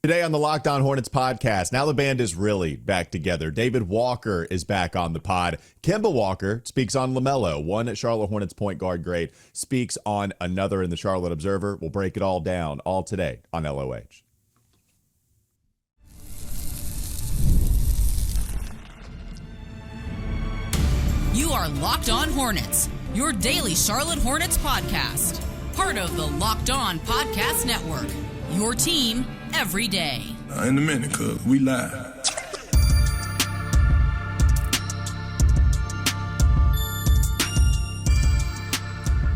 Today on the Locked On Hornets podcast, now the band is really back together. David Walker is back on the pod. Kemba Walker speaks on LaMelo, one Charlotte Hornets point guard great, speaks on another in the Charlotte Observer. We'll break it all down, all today on LOH. You are Locked On Hornets, your daily Charlotte Hornets podcast. Part of the Locked On Podcast Network, your team every day. In a minute, cuz we live.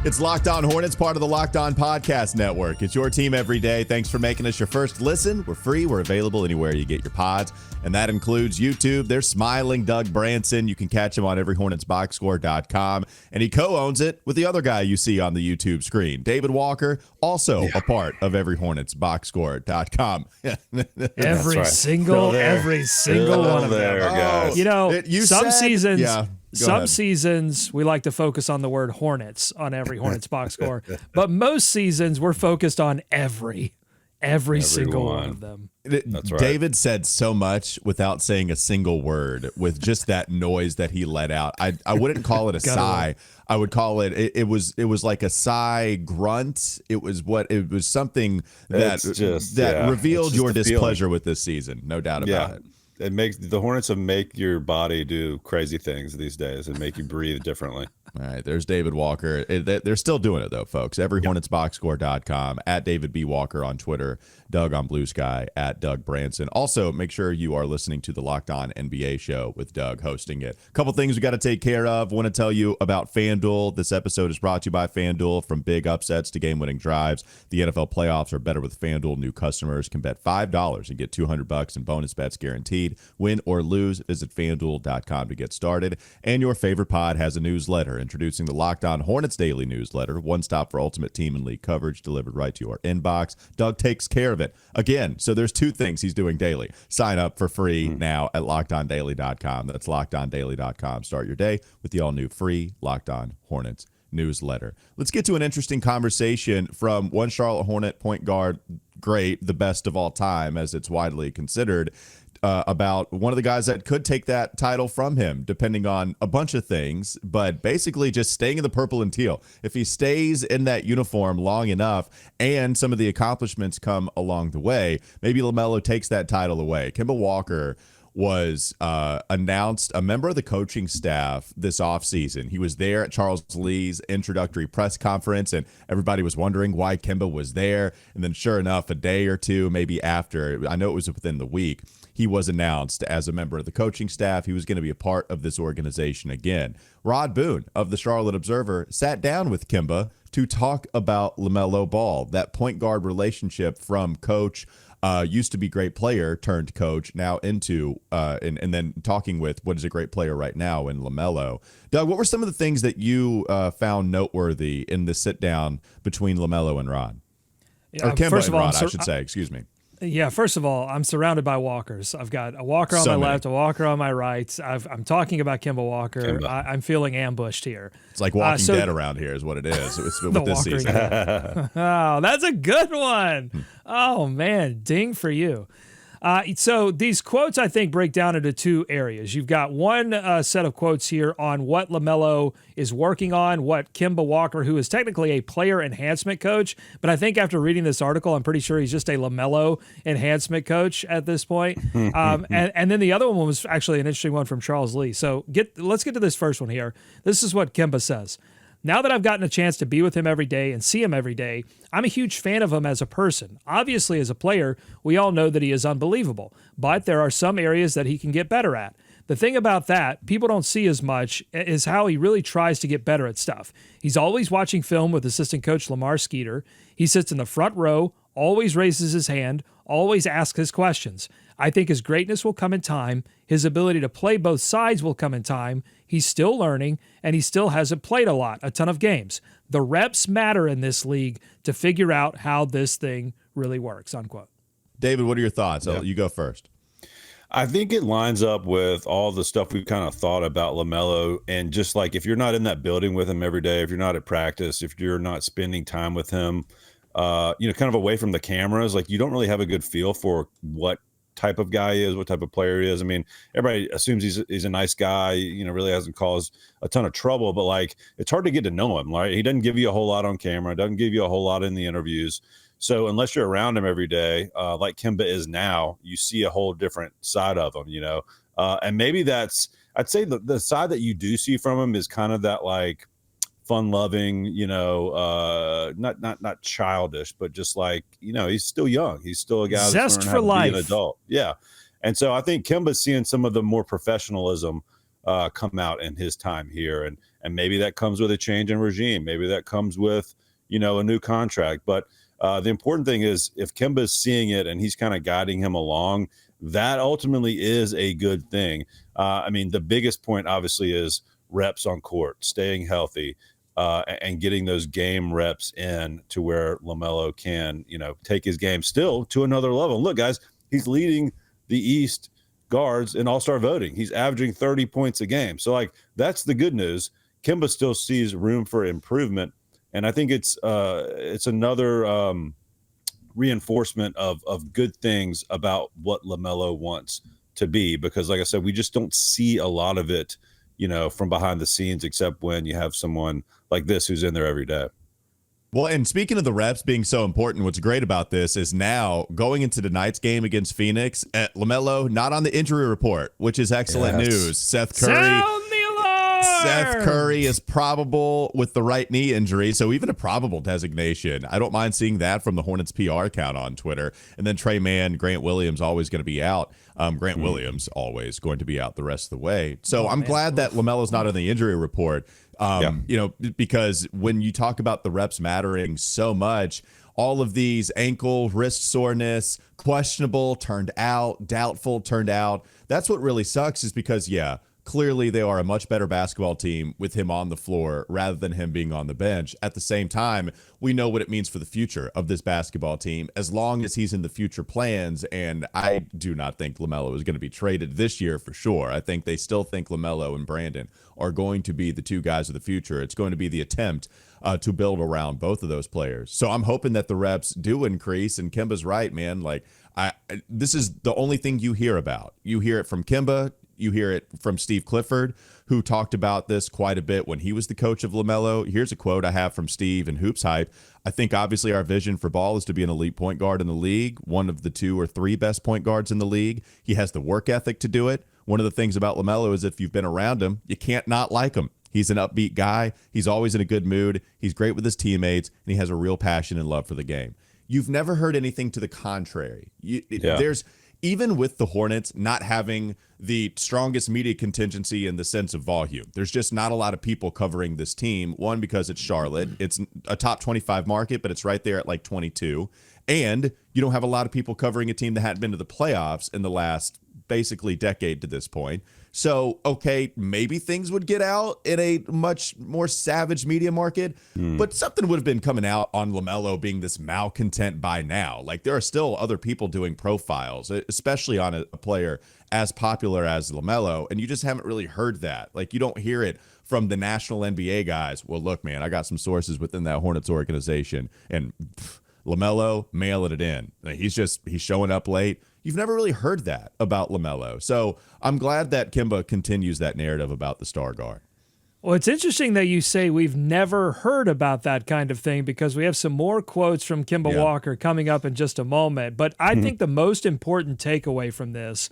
It's Locked On Hornets, part of the Locked On Podcast Network. It's your team every day. Thanks for making us your first listen. We're free. We're available anywhere you get your pods, and that includes YouTube. There's smiling Doug Branson. You can catch him on everyhornetsboxscore.com, and he co-owns it with the other guy you see on the YouTube screen, David Walker, also a part of everyhornetsboxscore.com. Every single one of them. Guys. You know, some seasons... Yeah. Some seasons we like to focus on the word Hornets on every Hornets box score, but most seasons we're focused on every single one of them. That's right. David said so much without saying a single word, with just that noise that he let out. I wouldn't call it a sigh. I would call it was like a sigh grunt. It was something that revealed your displeasure with this season, no doubt about it. It makes the Hornets make your body do crazy things these days and make you breathe differently. All right, there's David Walker. They're still doing it, though, folks. Everyhornetsboxscore.com, at David B. Walker on Twitter, Doug on Blue Sky, at Doug Branson. Also, make sure you are listening to the Locked On NBA show with Doug hosting it. A couple things we got to take care of. Want to tell you about FanDuel. This episode is brought to you by FanDuel. From big upsets to game-winning drives, the NFL playoffs are better with FanDuel. New customers can bet $5 and get $200 in bonus bets guaranteed. Win or lose, visit FanDuel.com to get started. And your favorite pod has a newsletter. Introducing the Locked On Hornets Daily Newsletter, one stop for ultimate team and league coverage delivered right to your inbox. Doug takes care of it. Again, so there's two things he's doing daily. Sign up for free now at LockedOnDaily.com. That's LockedOnDaily.com. Start your day with the all-new free Locked On Hornets newsletter. Let's get to an interesting conversation from one Charlotte Hornet point guard great, the best of all time, as it's widely considered, about one of the guys that could take that title from him, depending on a bunch of things, but basically just staying in the purple and teal. If he stays in that uniform long enough and some of the accomplishments come along the way, maybe LaMelo takes that title away. Kemba Walker was announced a member of the coaching staff this offseason. He was there at Charles Lee's introductory press conference, and everybody was wondering why Kemba was there. And then sure enough, a day or two, maybe after, I know it was within the week, he was announced as a member of the coaching staff. He was going to be a part of this organization again. Rod Boone of the Charlotte Observer sat down with Kemba to talk about LaMelo Ball, that point guard relationship from coach, used to be great player turned coach, now into and then talking with what is a great player right now in LaMelo. Doug, what were some of the things that you found noteworthy in the sit down between LaMelo and Rod? Or Kemba and Rod, I should say. Excuse me. Yeah, first of all, I'm surrounded by Walkers. I've got a Walker on my left, a Walker on my right. I'm talking about Kemba Walker. I'm feeling ambushed here. It's like Walking Dead around here is what it is with this season. Oh, that's a good one. Oh, man, ding for you. So these quotes, I think, break down into two areas. You've got one set of quotes here on what LaMelo is working on, what Kemba Walker, who is technically a player enhancement coach, but I think after reading this article, I'm pretty sure he's just a LaMelo enhancement coach at this point. And then the other one was actually an interesting one from Charles Lee. So let's get to this first one here. This is what Kemba says. Now that I've gotten a chance to be with him every day and see him every day, I'm a huge fan of him as a person. Obviously, as a player, we all know that he is unbelievable, but there are some areas that he can get better at. The thing about that, people don't see as much, is how he really tries to get better at stuff. He's always watching film with assistant coach Lamar Skeeter. He sits in the front row, always raises his hand, always asks his questions. I think his greatness will come in time. His ability to play both sides will come in time. He's still learning, and he still hasn't played a ton of games. The reps matter in this league to figure out how this thing really works, unquote. David, what are your thoughts? You go first. I think it lines up with all the stuff we've kind of thought about LaMelo, and just like if you're not in that building with him every day, if you're not at practice, if you're not spending time with him, kind of away from the cameras. Like, you don't really have a good feel for what type of guy he is, what type of player he is. I mean, everybody assumes he's a nice guy, really hasn't caused a ton of trouble, but like, it's hard to get to know him. Right? He doesn't give you a whole lot on camera, doesn't give you a whole lot in the interviews. So unless you're around him every day, like Kemba is now, you see a whole different side of him, and maybe I'd say the side that you do see from him is kind of that like fun-loving, not childish, but just like, he's still young. He's still a guy that's zest learning for how to life. be an adult. Yeah. And so I think Kemba's seeing some of the more professionalism come out in his time here. And maybe that comes with a change in regime. Maybe that comes with, a new contract. But the important thing is if Kemba's seeing it and he's kind of guiding him along, that ultimately is a good thing. I mean, the biggest point obviously is reps on court, staying healthy, and getting those game reps in to where LaMelo can, take his game still to another level. Look, guys, he's leading the East guards in all-star voting. He's averaging 30 points a game. So, like, that's the good news. Kemba still sees room for improvement, and I think it's another reinforcement of good things about what LaMelo wants to be, because, like I said, we just don't see a lot of it, from behind the scenes, except when you have someone like this who's in there every day. Well, and speaking of the reps being so important, what's great about this is now going into tonight's game against Phoenix, LaMelo not on the injury report, which is excellent news. Seth Curry is probable with the right knee injury, so even a probable designation. I don't mind seeing that from the Hornets PR account on Twitter. And then Trey Mann, Grant Williams always going to be out. Grant Williams always going to be out the rest of the way. So I'm glad that LaMelo's not on the injury report. Because when you talk about the reps mattering so much, all of these ankle, wrist soreness, questionable turned out, doubtful turned out. That's what really sucks, is because, clearly they are a much better basketball team with him on the floor rather than him being on the bench. At the same time, we know what it means for the future of this basketball team, as long as he's in the future plans. And I do not think LaMelo is going to be traded this year for sure. I think they still think LaMelo and Brandon are going to be the two guys of the future. It's going to be the attempt to build around both of those players. So I'm hoping that the reps do increase. And Kemba's right, man. Like, this is the only thing you hear about. You hear it from Kemba. You hear it from Steve Clifford, who talked about this quite a bit when he was the coach of LaMelo. Here's a quote I have from Steve in Hoops Hype. I think obviously our vision for Ball is to be an elite point guard in the league, one of the 2 or 3 best point guards in the league. He has the work ethic to do it. One of the things about LaMelo is if you've been around him, you can't not like him. He's an upbeat guy. He's always in a good mood. He's great with his teammates, and he has a real passion and love for the game. You've never heard anything to the contrary. There's even with the Hornets not having the strongest media contingency in the sense of volume, there's just not a lot of people covering this team. One, because it's Charlotte. It's a top 25 market, but it's right there at like 22. And you don't have a lot of people covering a team that hadn't been to the playoffs in the last basically decade to this point. So, okay, maybe things would get out in a much more savage media market, but something would have been coming out on LaMelo being this malcontent by now. Like, there are still other people doing profiles, especially on a player as popular as LaMelo, and you just haven't really heard that. Like, you don't hear it from the national NBA guys. Well, look, man, I got some sources within that Hornets organization, and LaMelo mailing it in. Like, he's showing up late. You've never really heard that about LaMelo. So I'm glad that Kemba continues that narrative about the star guard. Well, it's interesting that you say we've never heard about that kind of thing, because we have some more quotes from Kemba Walker coming up in just a moment. But I think the most important takeaway from this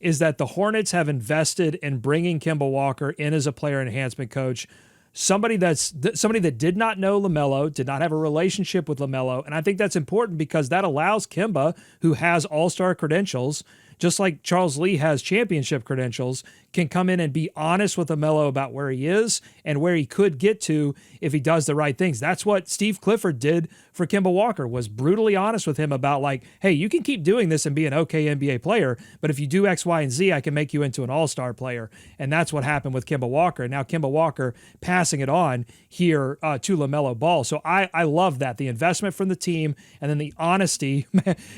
is that the Hornets have invested in bringing Kemba Walker in as a player enhancement coach, somebody that did not know LaMelo, did not have a relationship with LaMelo. And I think that's important because that allows Kemba, who has all-star credentials, just like Charles Lee has championship credentials, can come in and be honest with LaMelo about where he is and where he could get to if he does the right things. That's what Steve Clifford did for Kemba Walker, was brutally honest with him about, like, hey, you can keep doing this and be an okay NBA player, but if you do X, Y, and Z, I can make you into an all-star player. And that's what happened with Kemba Walker. Now Kemba Walker passing it on here to LaMelo Ball. So I love that, the investment from the team and then the honesty.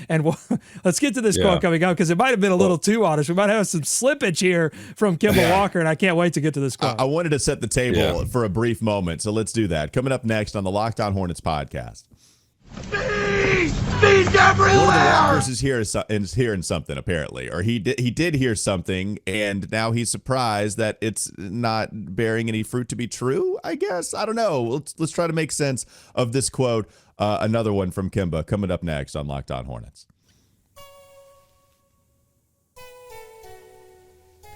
And let's get to this quote coming up, because it might have been a little too honest. We might have some slippage here from Kemba Walker, and I can't wait to get to this quote. I wanted to set the table for a brief moment, so let's do that. Coming up next on the Locked On Hornets podcast. Bees everywhere! One of the Walkers is hearing something apparently, or he did hear something, and now he's surprised that it's not bearing any fruit to be true. I guess I don't know. Let's try to make sense of this quote. Another one from Kemba coming up next on Locked On Hornets.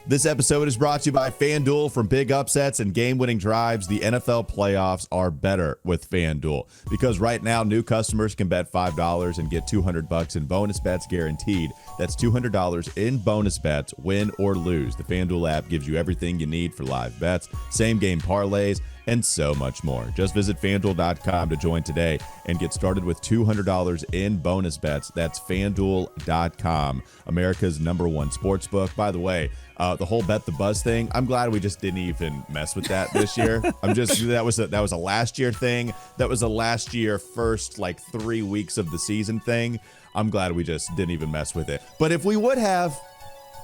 This episode is brought to you by FanDuel. From big upsets and game-winning drives, the NFL playoffs are better with FanDuel. Because right now, new customers can bet $5 and get $200 in bonus bets guaranteed. That's $200 in bonus bets, win or lose. The FanDuel app gives you everything you need for live bets, same-game parlays, and so much more. Just visit FanDuel.com to join today and get started with $200 in bonus bets. That's FanDuel.com, America's #1 sportsbook. By the way, the whole Bet the Buzz thing, I'm glad we just didn't even mess with that this year. That was a last year thing. That was a last year first 3 weeks of the season thing. I'm glad we just didn't even mess with it. But if we would have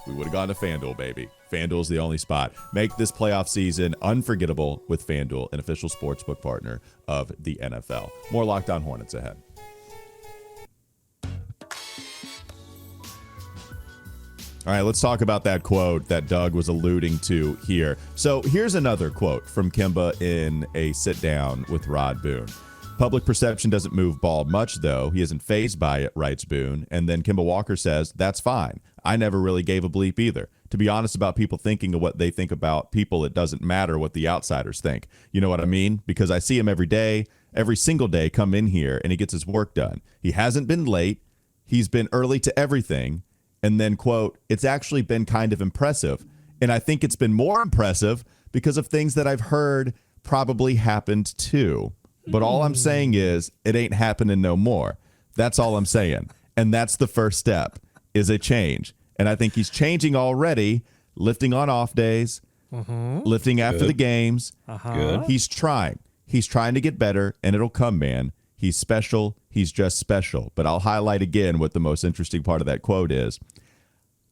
gone to FanDuel, baby. FanDuel's the only spot. Make this playoff season unforgettable with FanDuel, an official sportsbook partner of the NFL. More Locked On Hornets ahead. All right, let's talk about that quote that Doug was alluding to here. So here's another quote from Kemba in a sit-down with Rod Boone. Public perception doesn't move Ball much, though. He isn't fazed by it, writes Boone. And then Kemba Walker says, that's fine. I never really gave a bleep either. To be honest about people thinking of what they think about people, it doesn't matter what the outsiders think. You know what I mean? Because I see him every day, every single day come in here, and he gets his work done. He hasn't been late. He's been early to everything. And then, quote, it's actually been kind of impressive. And I think it's been more impressive because of things that I've heard probably happened too. But all I'm saying is it ain't happening no more. That's all I'm saying. And that's the first step, is a change. And I think he's changing already, lifting on off days, lifting after the games. Good. He's trying. He's trying to get better, and it'll come, man. He's special. He's just special. But I'll highlight again what the most interesting part of that quote is.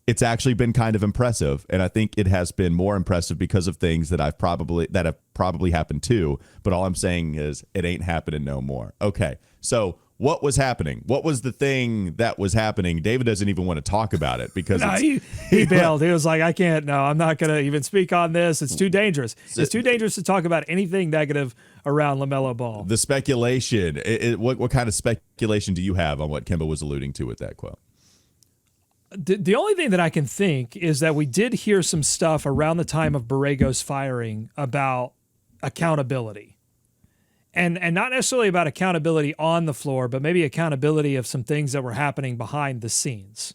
It's actually been kind of impressive, and I think it has been more impressive because of things that have probably happened too. But all I'm saying is it ain't happening no more. Okay, so what was happening? What was the thing that was happening? David doesn't even want to talk about it because he bailed. He was like, I can't. No, I'm not going to even speak on this. It's too dangerous. It's too dangerous to talk about anything negative around LaMelo Ball. The speculation. What kind of speculation do you have on what Kemba was alluding to with that quote? The only thing that I can think is that we did hear some stuff around the time of Borrego's firing about accountability. And not necessarily about accountability on the floor, but maybe accountability of some things that were happening behind the scenes.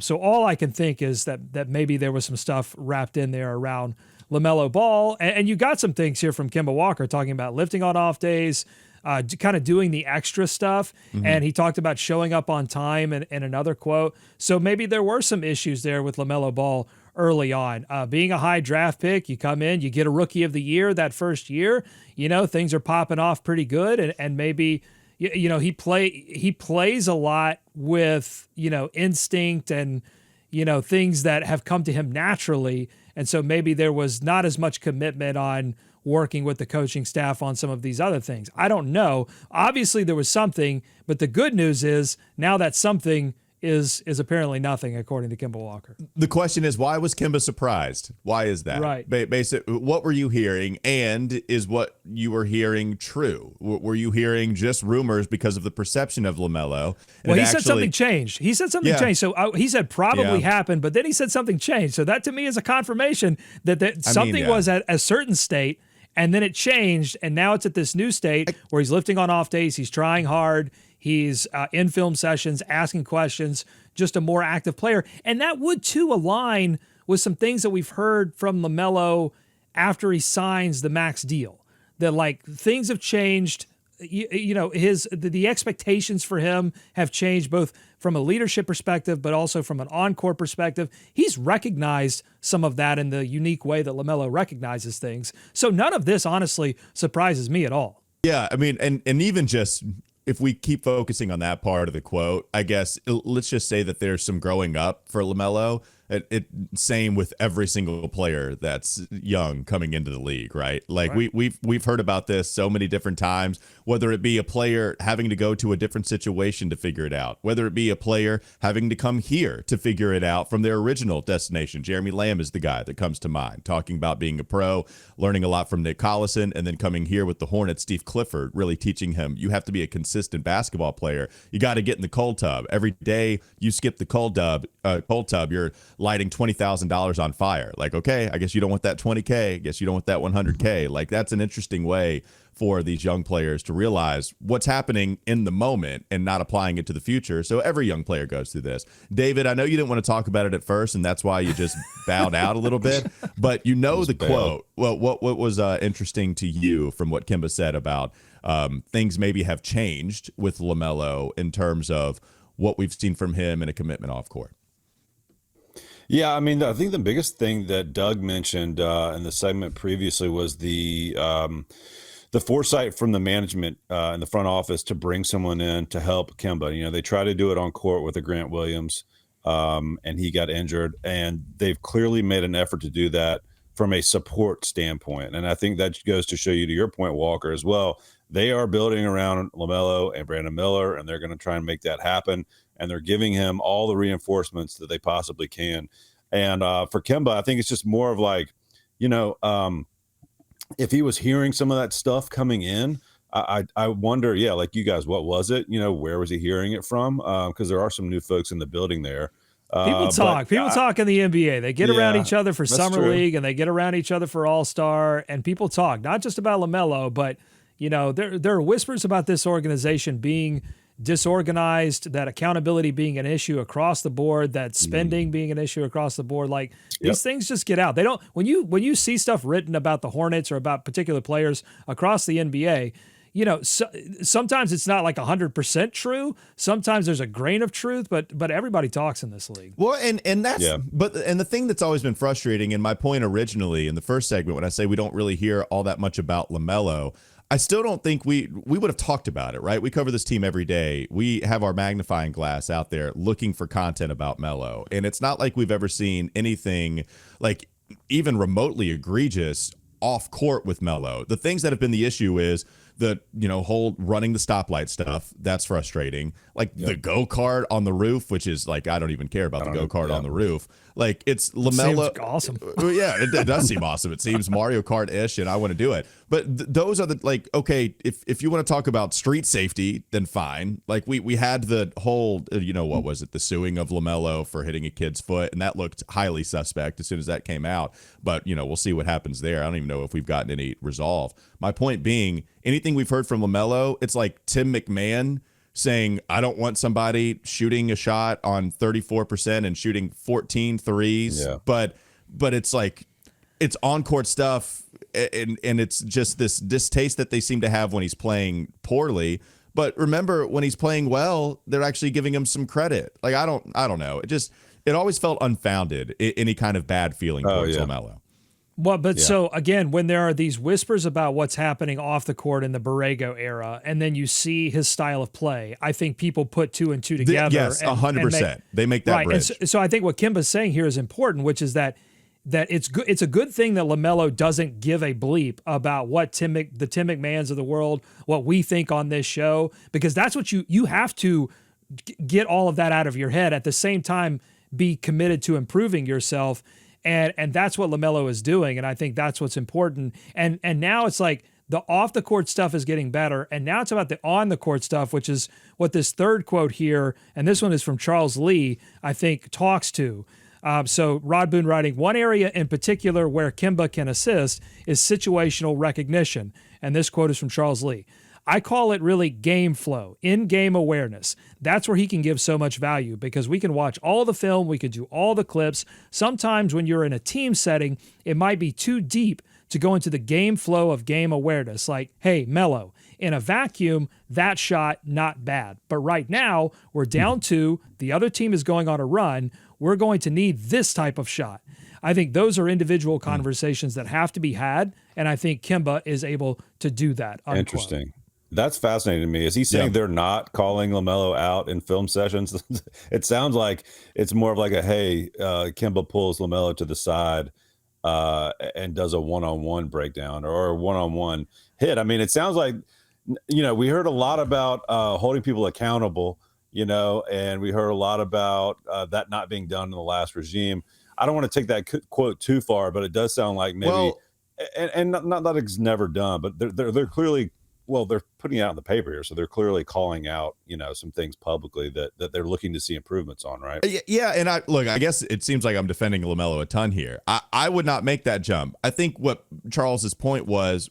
So all I can think is that maybe there was some stuff wrapped in there around LaMelo Ball. And you got some things here from Kemba Walker talking about lifting on off days, kind of doing the extra stuff. And he talked about showing up on time in another quote. So maybe there were some issues there with LaMelo Ball early on. Being a high draft pick, you come in, you get a rookie of the year that first year, things are popping off pretty good. And maybe, he plays a lot with, instinct and, things that have come to him naturally. And so maybe there was not as much commitment on working with the coaching staff on some of these other things. I don't know. Obviously there was something, but the good news is now that something is apparently nothing, according to Kemba Walker. The question is, why was Kemba surprised? Why is that? Right. What were you hearing? And is what you were hearing true? Were you hearing just rumors because of the perception of LaMelo? Well, he said something changed. He said something changed. So he said probably happened, but then he said something changed. So that to me is a confirmation that something was at a certain state, and then it changed, and now it's at this new state where he's lifting on off days, he's trying hard, he's in film sessions, asking questions, just a more active player. And that would, too, align with some things that we've heard from LaMelo after he signs the max deal. That, things have changed. The expectations for him have changed both from a leadership perspective, but also from an on-court perspective. He's recognized some of that in the unique way that LaMelo recognizes things. So none of this, honestly, surprises me at all. Yeah, I mean, and even just if we keep focusing on that part of the quote, I guess let's just say that there's some growing up for LaMelo. Same with every single player that's young coming into the league, right? Like we've heard about this so many different times, whether it be a player having to go to a different situation to figure it out, whether it be a player having to come here to figure it out from their original destination. Jeremy Lamb is the guy that comes to mind, talking about being a pro, learning a lot from Nick Collison, and then coming here with the Hornets, Steve Clifford, really teaching him you have to be a consistent basketball player. You got to get in the cold tub. Every day you skip the cold tub, you're lighting $20,000 on fire. Like, okay, I guess you don't want that 20K. I guess you don't want that 100K. Like, that's an interesting way for these young players to realize what's happening in the moment and not applying it to the future. So every young player goes through this. David, I know you didn't want to talk about it at first, and that's why you just bowed out a little bit. But you know the quote. Well, what was interesting to you from what Kemba said about things maybe have changed with LaMelo in terms of what we've seen from him and a commitment off court? Yeah, I mean, I think the biggest thing that Doug mentioned in the segment previously was the foresight from the management in the front office to bring someone in to help Kemba. You know, they try to do it on court with a Grant Williams, and he got injured, and they've clearly made an effort to do that from a support standpoint. And I think that goes to show you, to your point, Walker, as well. They are building around LaMelo and Brandon Miller, and they're going to try and make that happen. And they're giving him all the reinforcements that they possibly can. And for Kemba, I think it's just more of like, you know, if he was hearing some of that stuff coming in, I wonder, yeah, like you guys, what was it? You know, where was he hearing it from? Because there are some new folks in the building there. People talk in the NBA. They get around each other for Summer League, and they get around each other for All-Star, and people talk, not just about LaMelo, but, you know, there are whispers about this organization being disorganized, that accountability being an issue across the board, that spending being an issue across the board. Like these things just get out. They don't, when you see stuff written about the Hornets or about particular players across the NBA, you know, sometimes it's not like 100% true. Sometimes there's a grain of truth, but everybody talks in this league. Well, and that's and the thing that's always been frustrating, and my point originally in the first segment when I say we don't really hear all that much about LaMelo, I still don't think we would have talked about it, right? We cover this team every day. We have our magnifying glass out there looking for content about Melo. And it's not like we've ever seen anything like even remotely egregious off court with Melo. The things that have been the issue is the, you know, whole running the stoplight stuff. That's frustrating. Like the go-kart on the roof, which is like, I don't even care about the go-kart on the roof. Like, it's LaMelo. Seems awesome. Yeah, it does seem awesome. It seems Mario Kart-ish, and I want to do it. But those are the, like, okay, if you want to talk about street safety, then fine. Like, we had the whole, you know, what was it? The suing of LaMelo for hitting a kid's foot, and that looked highly suspect as soon as that came out. But, you know, we'll see what happens there. I don't even know if we've gotten any resolve. My point being, anything we've heard from LaMelo, it's like Tim McMahon saying, I don't want somebody shooting a shot on 34% and shooting 14 threes. Yeah. But it's like, it's on-court stuff, and it's just this distaste that they seem to have when he's playing poorly. But remember, when he's playing well, they're actually giving him some credit. Like, I don't know. It always felt unfounded, any kind of bad feeling towards LaMelo. Well, but so again, when there are these whispers about what's happening off the court in the Borrego era, and then you see his style of play, I think people put two and two together. Yes, 100%. They make that bridge. And so I think what Kemba's saying here is important, which is that it's good. It's a good thing that LaMelo doesn't give a bleep about what the Tim McMahons of the world, what we think on this show, because that's what you have to get all of that out of your head. At the same time, be committed to improving yourself. And that's what LaMelo is doing, and I think that's what's important. And now it's like the off-the-court stuff is getting better, and now it's about the on-the-court stuff, which is what this third quote here, and this one is from Charles Lee, I think, talks to. So Rod Boone writing, one area in particular where Kemba can assist is situational recognition. And this quote is from Charles Lee. I call it really game flow, in-game awareness. That's where he can give so much value because we can watch all the film, we can do all the clips. Sometimes when you're in a team setting, it might be too deep to go into the game flow of game awareness. Like, hey, Melo, in a vacuum, that shot, not bad. But right now, we're down 2, the other team is going on a run, we're going to need this type of shot. I think those are individual conversations that have to be had, and I think Kemba is able to do that. Unquote. Interesting. That's fascinating to me. Is he saying they're not calling LaMelo out in film sessions? It sounds like it's more of like a, hey, Kemba pulls LaMelo to the side and does a one-on-one breakdown or a one-on-one hit. I mean, it sounds like, we heard a lot about holding people accountable, and we heard a lot about that not being done in the last regime. I don't want to take that quote too far, but it does sound like maybe, and not that it's never done, but they're clearly, they're putting it out in the paper here, so they're clearly calling out, some things publicly that they're looking to see improvements on, right? Yeah, and I guess it seems like I'm defending LaMelo a ton here. I would not make that jump. I think what Charles's point was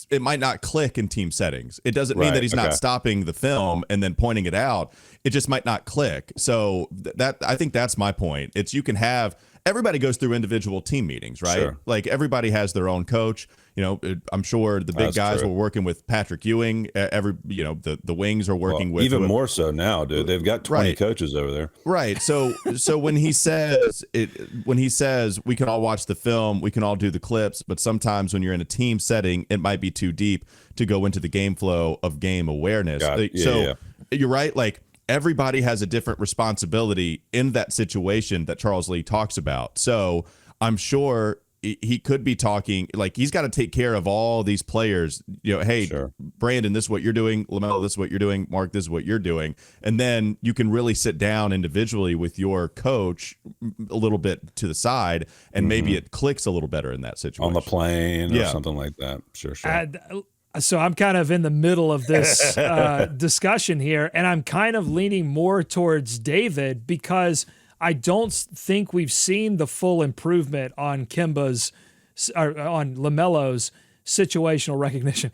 it might not click in team settings. It doesn't mean that he's not stopping the film and then pointing it out. It just might not click. So that I think that's my point. It's you can have everybody goes through individual team meetings, right? Sure. Like everybody has their own coach. I'm sure the big guys were working with Patrick Ewing. The wings are working with even more so now, dude. They've got 20 coaches over there. Right. So when he says we can all watch the film, we can all do the clips, but sometimes when you're in a team setting, it might be too deep to go into the game flow of game awareness. You're right. Like everybody has a different responsibility in that situation that Charles Lee talks about. So I'm sure he could be talking like he's got to take care of all these players. Hey, Brandon, this is what you're doing. LaMelo, this is what you're doing. Mark, this is what you're doing. And then you can really sit down individually with your coach a little bit to the side, and maybe it clicks a little better in that situation. On the plane or something like that. Sure. So I'm kind of in the middle of this discussion here, and I'm kind of leaning more towards David because I don't think we've seen the full improvement on Kemba's or on LaMelo's situational recognition.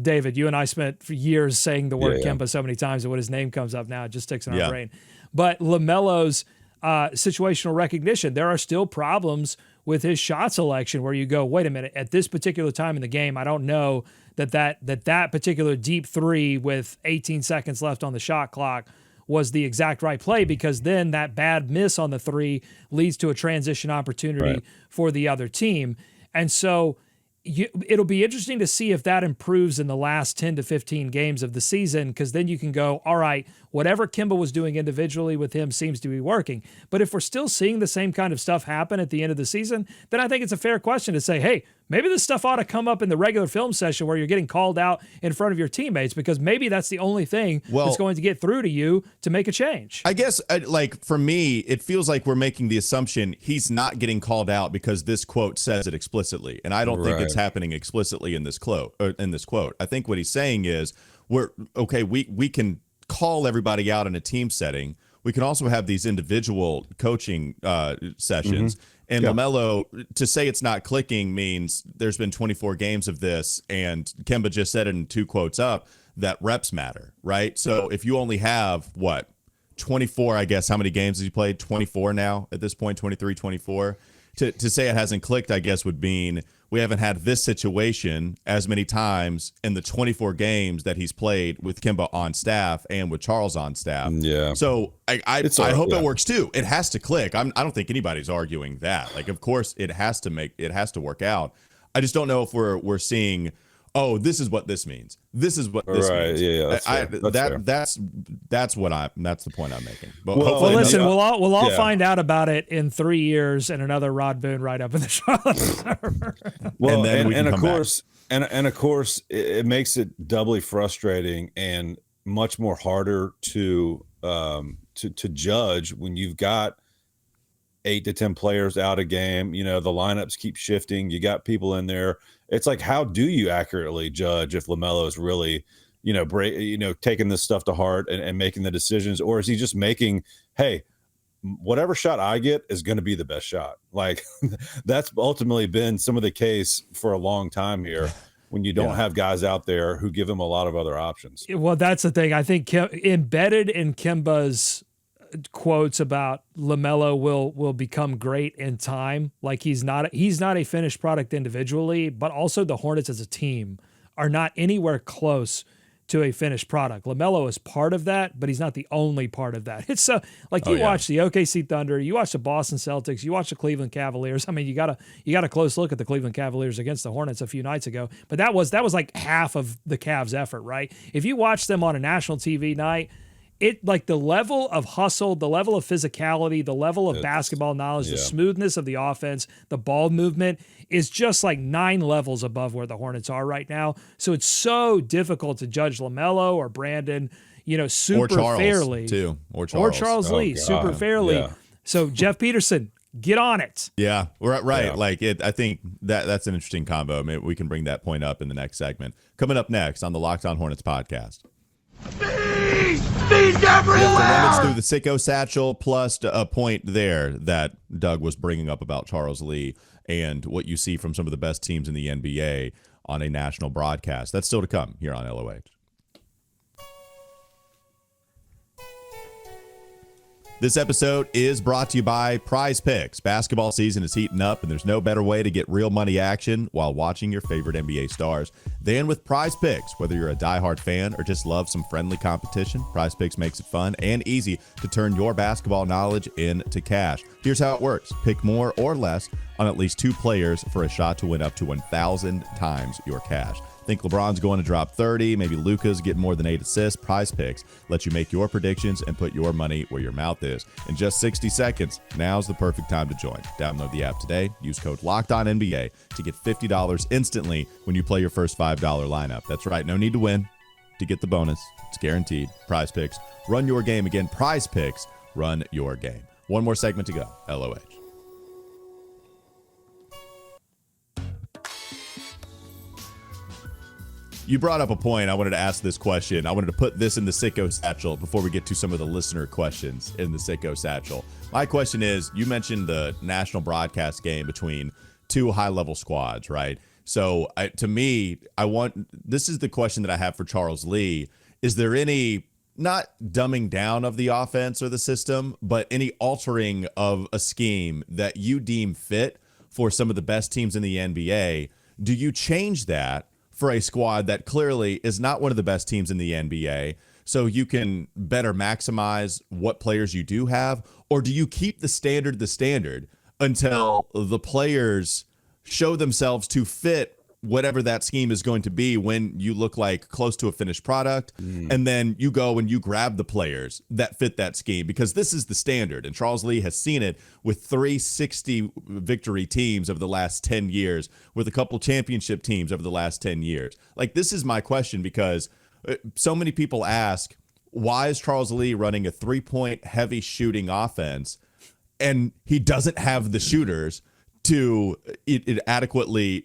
David, you and I spent for years saying the word Kemba so many times that when his name comes up now, it just sticks in our brain. But LaMelo's situational recognition, there are still problems with his shot selection where you go, wait a minute, at this particular time in the game, I don't know that particular deep three with 18 seconds left on the shot clock was the exact right play, because then that bad miss on the three leads to a transition opportunity for the other team. And so it'll be interesting to see if that improves in the last 10 to 15 games of the season, because then you can go, all right, whatever Kemba was doing individually with him seems to be working. But if we're still seeing the same kind of stuff happen at the end of the season, then I think it's a fair question to say, hey, maybe this stuff ought to come up in the regular film session where you're getting called out in front of your teammates, because maybe that's the only thing that's going to get through to you to make a change. I guess, like, for me, it feels like we're making the assumption he's not getting called out because this quote says it explicitly. And I don't think it's happening explicitly in this quote. I think what he's saying is we can call everybody out in a team setting. We can also have these individual coaching sessions. And LaMelo, to say it's not clicking means there's been 24 games of this, and Kemba just said it in 2 quotes up, that reps matter, right? So if you only have, 24, I guess, how many games has he played? 24 now at this point, 23, 24. To say it hasn't clicked, I guess, would mean we haven't had this situation as many times in the 24 games that he's played with Kemba on staff and with Charles on staff. Yeah. So I hope it works too. It has to click. I don't think anybody's arguing that. Like, of course, it has to work out. I just don't know if we're seeing, oh, this is what this means. This is what this means. Yeah. That's the point I'm making. But listen, we'll all find out about it in 3 years and another Rod Boone write up in the Charlotte Observer. Well, and of course, it makes it doubly frustrating and much more harder to judge when you've got 8 to 10 players out a game. The lineups keep shifting. You got people in there. It's like, how do you accurately judge if LaMelo is really, taking this stuff to heart and making the decisions, or is he just making, hey, whatever shot I get is going to be the best shot? Like, that's ultimately been some of the case for a long time here, when you don't have guys out there who give him a lot of other options. Well, that's the thing. I think embedded in Kemba's quotes about LaMelo will become great in time. Like, he's not a finished product individually, but also the Hornets as a team are not anywhere close to a finished product. LaMelo is part of that, but he's not the only part of that. It's you watch the OKC Thunder, you watch the Boston Celtics, you watch the Cleveland Cavaliers. I mean, you got a close look at the Cleveland Cavaliers against the Hornets a few nights ago, but that was like half of the Cavs' effort, right? If you watch them on a national TV night, it like the level of hustle, the level of physicality, the level of basketball knowledge, the smoothness of the offense, the ball movement is just like 9 levels above where the Hornets are right now. So it's so difficult to judge LaMelo or Brandon, super or Charles, fairly. too. Or Charles Lee, super fairly. Yeah. So Jeff Peterson, get on it. Yeah, right. Yeah. Like I think that's an interesting combo. Maybe we can bring that point up in the next segment. Coming up next on the Locked On Hornets podcast. Bees everywhere! We have to rummage through the Sicko Satchel, plus a point there that Doug was bringing up about Charles Lee and what you see from some of the best teams in the NBA on a national broadcast. That's still to come here on LOH. This episode is brought to you by Prize Picks. Basketball season is heating up, and there's no better way to get real money action while watching your favorite NBA stars than with Prize Picks. Whether you're a diehard fan or just love some friendly competition, Prize Picks makes it fun and easy to turn your basketball knowledge into cash. Here's how it works. Pick more or less on at least 2 players for a shot to win up to 1,000 times your cash. Think LeBron's going to drop 30, maybe Luka's getting more than 8 assists. Prize Picks lets you make your predictions and put your money where your mouth is. In just 60 seconds, now's the perfect time to join. Download the app today. Use code LOCKEDONNBA to get $50 instantly when you play your first $5 lineup. That's right. No need to win to get the bonus. It's guaranteed. Prize Picks. Run your game. Again, Prize Picks. Run your game. One more segment to go. LOH. You brought up a point. I wanted to ask this question. I wanted to put this in the Sicko Satchel before we get to some of the listener questions in the Sicko Satchel. My question is, you mentioned the national broadcast game between 2 high-level squads, right? So to me, this is the question that I have for Charles Lee. Is there any, not dumbing down of the offense or the system, but any altering of a scheme that you deem fit for some of the best teams in the NBA? Do you change that for a squad that clearly is not one of the best teams in the NBA, so you can better maximize what players you do have? Or do you keep the standard until the players show themselves to fit whatever that scheme is going to be when you look like close to a finished product, and then you go and you grab the players that fit that scheme? Because this is the standard, and Charles Lee has seen it with 360 victory teams over the last 10 years, with a couple championship teams over the last 10 years. Like, this is my question, because so many people ask, why is Charles Lee running a 3-point heavy shooting offense and he doesn't have the shooters to it adequately,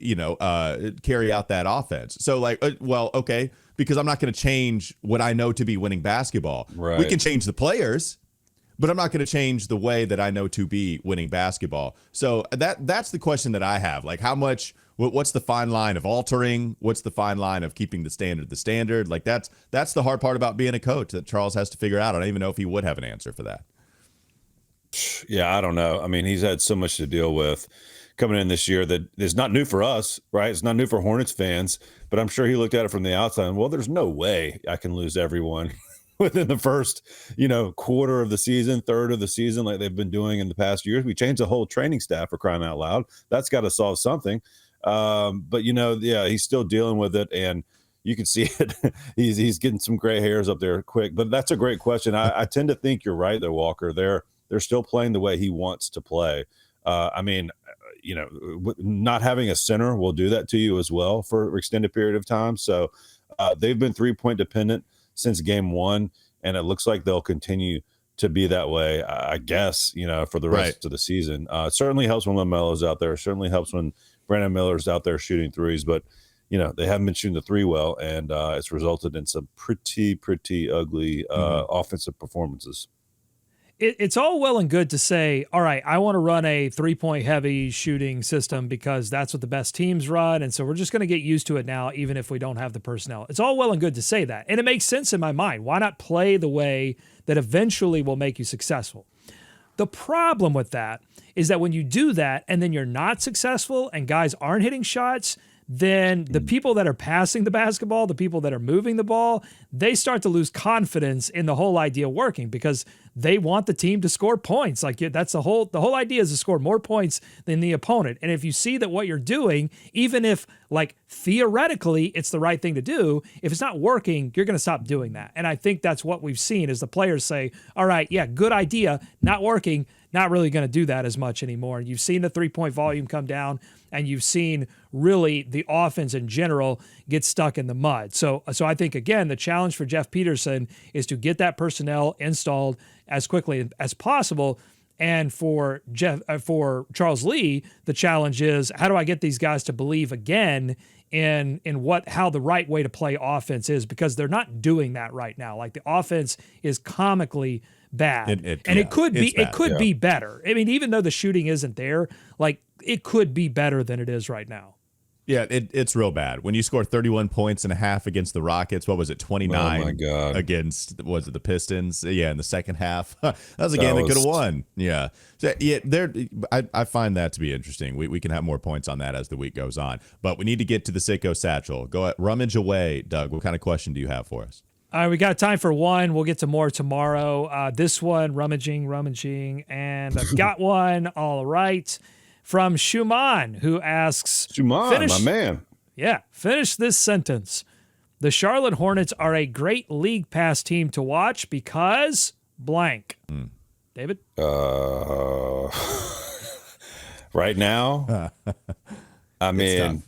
carry out that offense? So okay, because I'm not going to change what I know to be winning basketball. Right. We can change the players, but I'm not going to change the way that I know to be winning basketball. So that's the question that I have. Like, how much, what's the fine line of altering? What's the fine line of keeping the standard? Like, that's the hard part about being a coach that Charles has to figure out. I don't even know if he would have an answer for that. Yeah, I don't know. I mean, he's had so much to deal with coming in this year that is not new for us, right? It's not new for Hornets fans, but I'm sure he looked at it from the outside and, well, there's no way I can lose everyone within the first, quarter of the season, third of the season, like they've been doing in the past years. We changed the whole training staff, for crying out loud. That's got to solve something. But he's still dealing with it, and you can see it. he's getting some gray hairs up there quick. But that's a great question. I tend to think you're right, though, Walker. They're still playing the way he wants to play. Not having a center will do that to you as well for an extended period of time. So they've been 3-point dependent since game 1, and it looks like they'll continue to be that way, I guess, for the rest of the season. It certainly helps when LaMelo's out there. It certainly helps when Brandon Miller's out there shooting threes, but they haven't been shooting the three well, and it's resulted in some pretty ugly offensive performances. It's all well and good to say, all right, I want to run a 3-point heavy shooting system because that's what the best teams run, and so we're just going to get used to it now, even if we don't have the personnel. It's all well and good to say that, and it makes sense in my mind. Why not play the way that eventually will make you successful? The problem with that is that when you do that and then you're not successful and guys aren't hitting shots, then the people that are passing the basketball, the people that are moving the ball, they start to lose confidence in the whole idea working because they want the team to score points. Like that's the whole idea is to score more points than the opponent. And if you see that what you're doing, even if like theoretically it's the right thing to do, if it's not working, you're going to stop doing that. And I think that's what we've seen is the players say, all right, yeah, good idea, not working, not really going to do that as much anymore. And you've seen the 3-point volume come down, and you've seen really the offense in general get stuck in the mud. So I think, again, the challenge for Jeff Peterson is to get that personnel installed as quickly as possible. And for Charles Lee, the challenge is, how do I get these guys to believe again in how the right way to play offense is, because they're not doing that right now. Like the offense is comically bad, it could be better. I mean, even though the shooting isn't there, like it could be better than it is right now. Yeah, it's real bad. When you score 31 points and a half against the Rockets, what was it, 29 against, was it the Pistons? Yeah, in the second half. That was a game they could have won. Yeah. So, yeah, I find that to be interesting. We can have more points on that as the week goes on. But we need to get to the Sicko Satchel. Go ahead, rummage away, Doug. What kind of question do you have for us? All right, we got time for one. We'll get to more tomorrow. This one, rummaging, and I've got one. All right. From Shuman, who asks... Shuman, my man. Yeah, finish this sentence. The Charlotte Hornets are a great league pass team to watch because blank. David? Right now, I mean,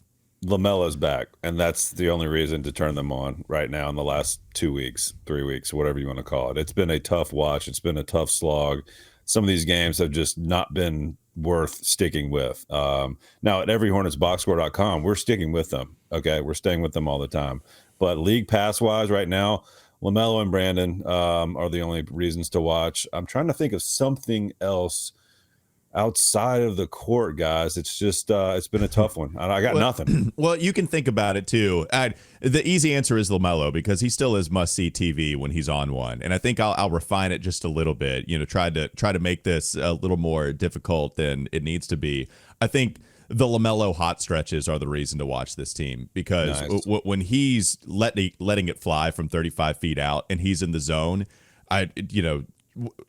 LaMelo's back, and that's the only reason to turn them on right now in the last 2 weeks, 3 weeks, whatever you want to call it. It's been a tough watch. It's been a tough slog. Some of these games have just not been worth sticking with. Now at everyhornetsboxscore.com, we're sticking with them. Okay. We're staying with them all the time, but league pass wise right now, LaMelo and Brandon are the only reasons to watch. I'm trying to think of something else outside of the court, guys. It's just it's been a tough one. I got nothing. Well, you can think about it too. The easy answer is LaMelo, because he still is must-see TV when he's on one. And I think I'll refine it just a little bit. You know, try to make this a little more difficult than it needs to be. I think the LaMelo hot stretches are the reason to watch this team, because when he's letting it fly from 35 feet out and he's in the zone,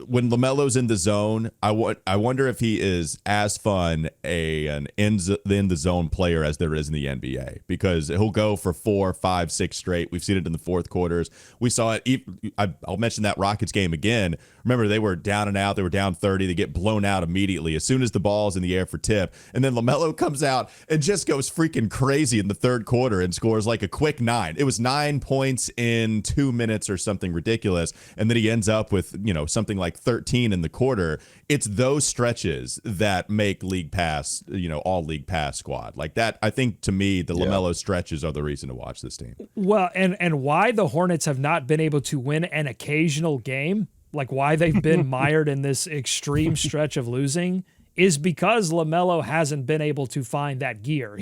when LaMelo's in the zone, I wonder if he is as fun an in the zone player as there is in the NBA, because he'll go for 4, 5, 6 straight. We've seen it in the fourth quarters. We saw it. I'll mention that Rockets game again. Remember, they were down and out. They were down 30. They get blown out immediately as soon as the ball's in the air for tip. And then LaMelo comes out and just goes freaking crazy in the third quarter and scores like a quick 9. It was 9 points in 2 minutes or something ridiculous. And then he ends up with, something like 13 in the quarter. It's those stretches that make League Pass, all League Pass squad. Like that, I think, to me, the LaMelo stretches are the reason to watch this team. Well, and why the Hornets have not been able to win an occasional game, like why they've been mired in this extreme stretch of losing, is because LaMelo hasn't been able to find that gear.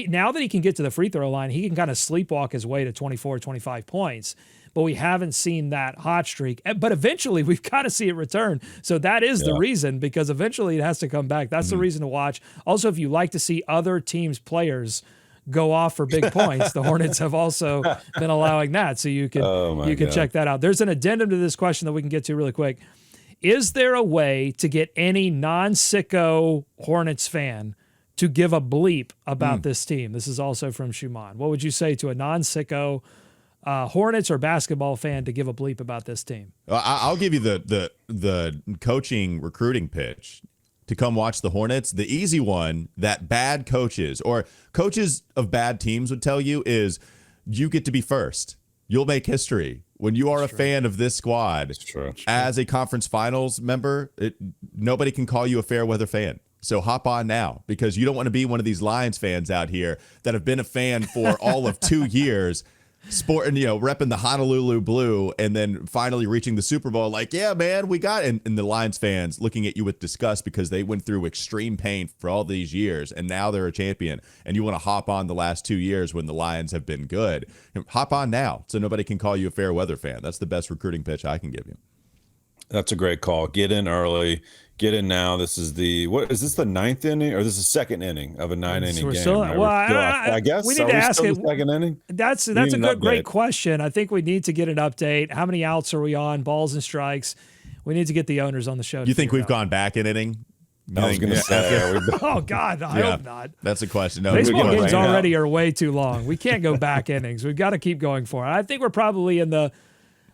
Now that he can get to the free throw line, he can kind of sleepwalk his way to 24, 25 points. But we haven't seen that hot streak. But eventually, we've got to see it return. So that is the reason, because eventually it has to come back. That's the reason to watch. Also, if you like to see other teams' players go off for big points, the Hornets have also been allowing that. So you can check that out. There's an addendum to this question that we can get to really quick. Is there a way to get any non-sicko Hornets fan to give a bleep about this team? This is also from Shuman. What would you say to a non-sicko Hornets or basketball fan to give a bleep about this team? I'll give you the coaching recruiting pitch to come watch the Hornets. The easy one that bad coaches or coaches of bad teams would tell you is you get to be first. You'll make history. When you are a fan of this squad, as a conference finals member, nobody can call you a fair weather fan. So hop on now, because you don't want to be one of these Lions fans out here that have been a fan for all of 2 years, repping the Honolulu blue, and then finally reaching the Super Bowl. Like, yeah, man, we got it. And the Lions fans looking at you with disgust because they went through extreme pain for all these years, and now they're a champion. And you want to hop on the last 2 years when the Lions have been good. Hop on now, so nobody can call you a fair weather fan. That's the best recruiting pitch I can give you. That's a great call. Get in early. get in now. This is the ninth inning, or this is second inning of a 9-inning game? I guess we need to ask it. Second inning. That's a great question. I think we need to get an update. How many outs are we on? Balls and strikes. We need to get the owners on the show. You think we've gone back an inning? I was going to say. Oh God, I hope not. That's a question. No, baseball games already are way too long. We can't go back innings. We've got to keep going for it. I think we're probably in the.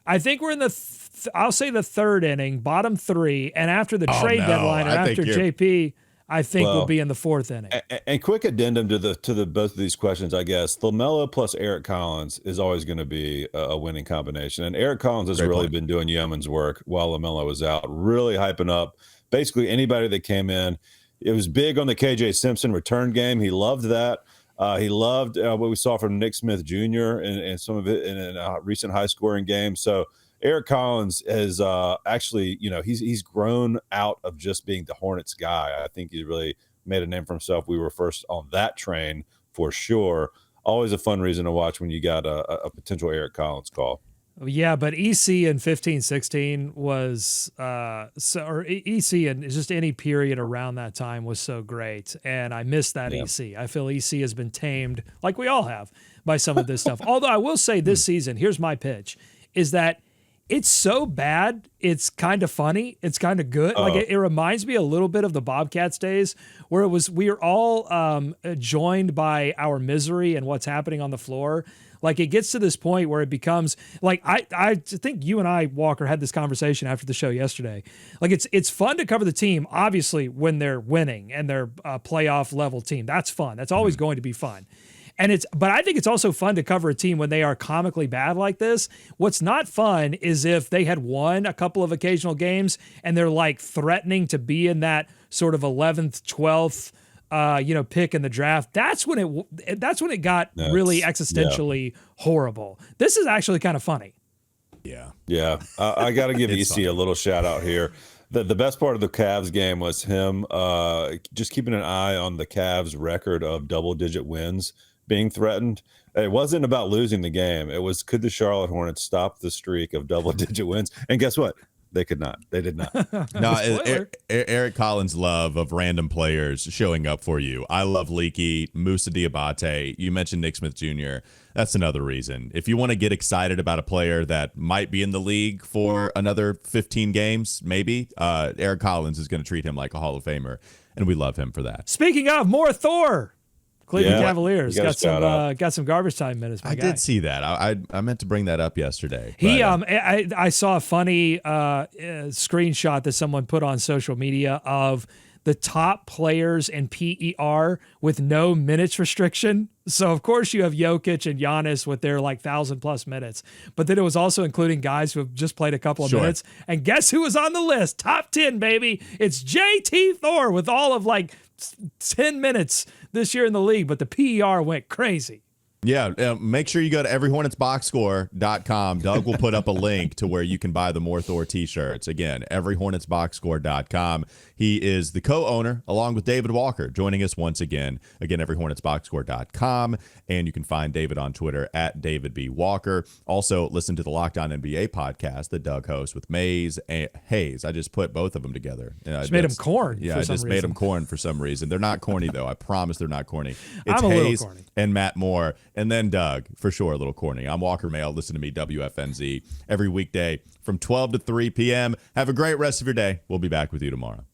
I think we're in the. I'll say the third inning, bottom three, and after the trade deadline or after JP, I think we'll be in the fourth inning. And quick addendum to the both of these questions, I guess. LaMelo plus Eric Collins is always going to be a winning combination, and Eric Collins has been doing yeoman's work while LaMelo was out, really hyping up basically anybody that came in. It was big on the KJ Simpson return game. He loved that. He loved what we saw from Nick Smith Jr. and some of it in a recent high-scoring game. So Eric Collins has actually, he's grown out of just being the Hornets guy. I think he really made a name for himself. We were first on that train for sure. Always a fun reason to watch when you got a potential Eric Collins call. Yeah, but EC in 15-16 was or EC in just any period around that time was so great, and I miss that EC. I feel EC has been tamed, like we all have, by some of this stuff. Although I will say this season, here's my pitch, is that it's so bad, it's kind of funny, it's kind of good. Like it reminds me a little bit of the Bobcats days, where we are all joined by our misery and what's happening on the floor. Like it gets to this point where it becomes like I think you and I, Walker, had this conversation after the show yesterday. Like it's fun to cover the team, obviously, when they're winning and they're a playoff level team. That's fun. That's always going to be fun. But I think it's also fun to cover a team when they are comically bad like this. What's not fun is if they had won a couple of occasional games and they're like threatening to be in that sort of 11th, 12th pick in the draft. That's when it got really existentially horrible. This is actually kind of funny. Yeah. I got to give EC a little shout out here. The best part of the Cavs game was him just keeping an eye on the Cavs record of double-digit wins being threatened. It wasn't about losing the game. It was, could the Charlotte Hornets stop the streak of double-digit wins? And guess what? They could not. They did not. No, Eric Collins' love of random players showing up for you. I love Leaky, Moussa Diabate. You mentioned Nick Smith Jr. That's another reason. If you want to get excited about a player that might be in the league for another 15 games, maybe, Eric Collins is going to treat him like a Hall of Famer, and we love him for that. Speaking of, more Thor. Cleveland Cavaliers got some garbage time minutes. I did see that. I meant to bring that up yesterday. I saw a funny screenshot that someone put on social media of the top players in PER with no minutes restriction. So of course you have Jokic and Giannis with their like 1,000+ minutes, but then it was also including guys who have just played a couple of minutes. And guess who was on the list? Top 10, baby. It's JT Thor with all of like 10 minutes this year in the league, but the PER went crazy. Yeah, make sure you go to everyhornetsboxscore.com. Doug will put up a link to where you can buy the More Thor t-shirts. Again, everyhornetsboxscore.com. He is the co-owner, along with David Walker, joining us once again. Again, everyhornetsboxscore.com. And you can find David on Twitter at David B. Walker. Also, listen to the Locked On NBA podcast that Doug hosts with Mays and Hayes. I just put both of them together. Just made them corn. Yeah, I just made them corn for some reason. They're not corny, though. I promise they're not corny. It's I'm a Hayes little corny. and Matt Moore. And then Doug, for sure, a little corny. I'm Walker Mail. Listen to me, WFNZ, every weekday from 12 to 3 p.m. Have a great rest of your day. We'll be back with you tomorrow.